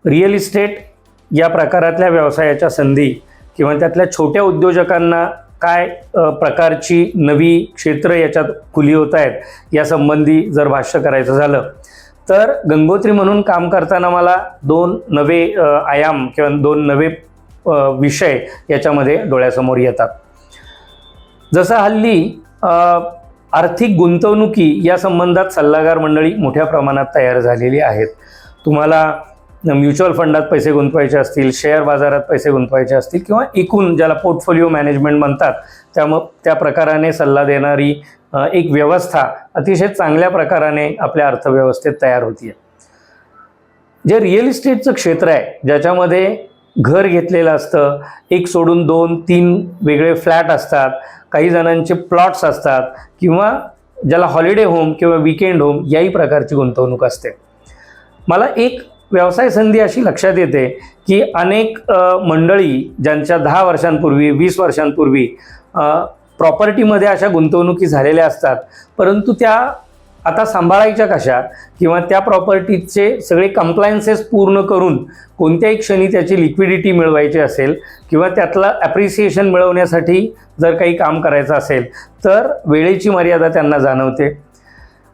Real estate या प्रकारातल्या व्यवसायाच्या संधी किंवा त्यातल्या छोट्या उद्योजकांना काय प्रकारची नवी क्षेत्र याच्यात खुली होत आहेत यासंबंधी जर भाष्य करायचं झालं तर गंगोत्री म्हणून काम करताना मला दोन नवे आयाम किंवा दोन नवे विषय याच्यामध्ये डोळ्यासमोर येतात। जसं हल्ली आर्थिक गुंतवणुकी या संबंधात सल्लागार मंडळी मोठ्या प्रमाणात तयार झालेली आहेत। तुम्हाला म्युच्युअल फंडात पैसे गुंतवायचे असतील, शेअर बाजारात पैसे गुंतवायचे असतील किंवा एकूण ज्याला पोर्टफोलिओ मॅनेजमेंट म्हणतात त्या प्रकाराने सल्ला देणारी एक व्यवस्था अतिशय चांगल्या प्रकाराने आपल्या अर्थव्यवस्थेत तयार होती आहे। जे रिअल इस्टेटचं क्षेत्र आहे ज्याच्यामध्ये घर घेतलेलं असतं, एक सोडून दोन तीन वेगळे फ्लॅट असतात, काही जणांचे प्लॉट्स असतात किंवा ज्याला हॉलिडे होम किंवा वीकेंड होम याही प्रकारची गुंतवणूक असते। मला एक व्यवसाय संधी अशी लक्षात येते की अनेक मंडळी ज्यांच्या 10 वर्षांपूर्वी 20 वर्षांपूर्वी प्रॉपर्टीमध्ये अशा गुंतवणुकी झालेल्या असतात, परंतु त्या आता सांभाळायच्या कशा किंवा त्या प्रॉपर्टीचे सगळे कंप्लायन्सेस पूर्ण करून कोणत्याही क्षणी त्याची लिक्विडिटी मिळवायची असेल किंवा त्यातलं ॲप्रिसिएशन मिळवण्यासाठी जर काही काम करायचं असेल तर वेळेची मर्यादा त्यांना जाणवते।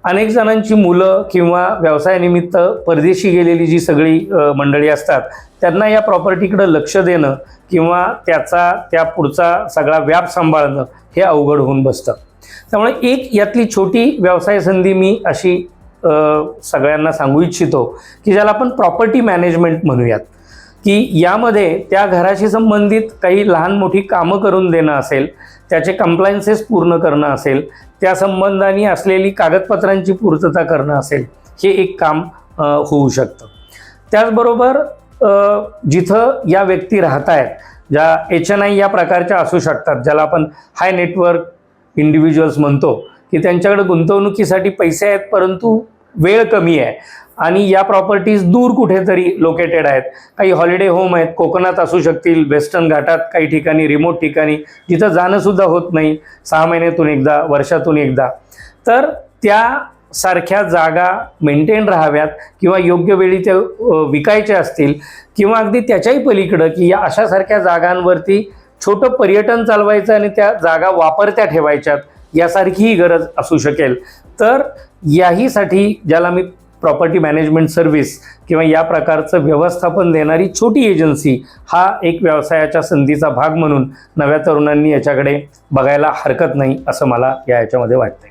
अनेक जणांची मुलं किंवा व्यवसायानिमित्त परदेशी गेलेली जी सगळी मंडळी असतात त्यांना या प्रॉपर्टीकडे लक्ष देणं किंवा त्या पुढचा सगळा व्याप सांभाळणं हे अवघड होऊन बसतं। त्यामुळे एक यातली छोटी व्यवसाय संधी मी अशी सगळ्यांना सांगू इच्छितो की ज्याला आपण प्रॉपर्टी मॅनेजमेंट म्हणूयात, की यामध्ये त्या घराशी संबंधित काही लहान मोठी कामं करून देणं असेल, त्याचे कंप्लायन्सेस पूर्ण करणं असेल, त्या संबंधाने असलेली कागदपत्रांची पूर्तता करणं असेल, हे एक काम होऊ शकतं। त्याचबरोबर जिथं या व्यक्ती राहत आहेत ज्या HNI या प्रकारच्या असू शकतात, ज्याला आपण हाय नेटवर्क इंडिव्हिज्युअल्स म्हणतो, की त्यांच्याकडे गुंतवणुकीसाठी पैसे आहेत परंतु वेळ कमी आहे आणि या प्रॉपर्टीज दूर कुठेतरी लोकेटेड आहेत। काही हॉलिडे होम आहेत, कोकणात असू शकतील, वेस्टर्न घाटात, काही ठिकाणी रिमोट ठिकाणी जिथं जाणंसुद्धा होत नाही, 6 महिन्यातून एकदा, वर्षातून एकदा। तर त्यासारख्या जागा मेंटेन राहाव्यात किंवा योग्य वेळी त्या विकायच्या असतील किंवा अगदी त्याच्याही पलीकडं की या अशासारख्या जागांवरती छोटं पर्यटन चालवायचं आणि त्या जागा वापरत्या ठेवायच्यात यासारखीही गरज असू शकेल। तर याहीसाठी ज्याला मी प्रॉपर्टी मॅनेजमेंट सर्व्हिस किंवा या प्रकारचं व्यवस्थापन देणारी छोटी एजन्सी हा एक व्यवसायाच्या संधीचा भाग म्हणून नव्या तरुणांनी याच्याकडे बघायला हरकत नाही असं मला याच्यामध्ये वाटतंय।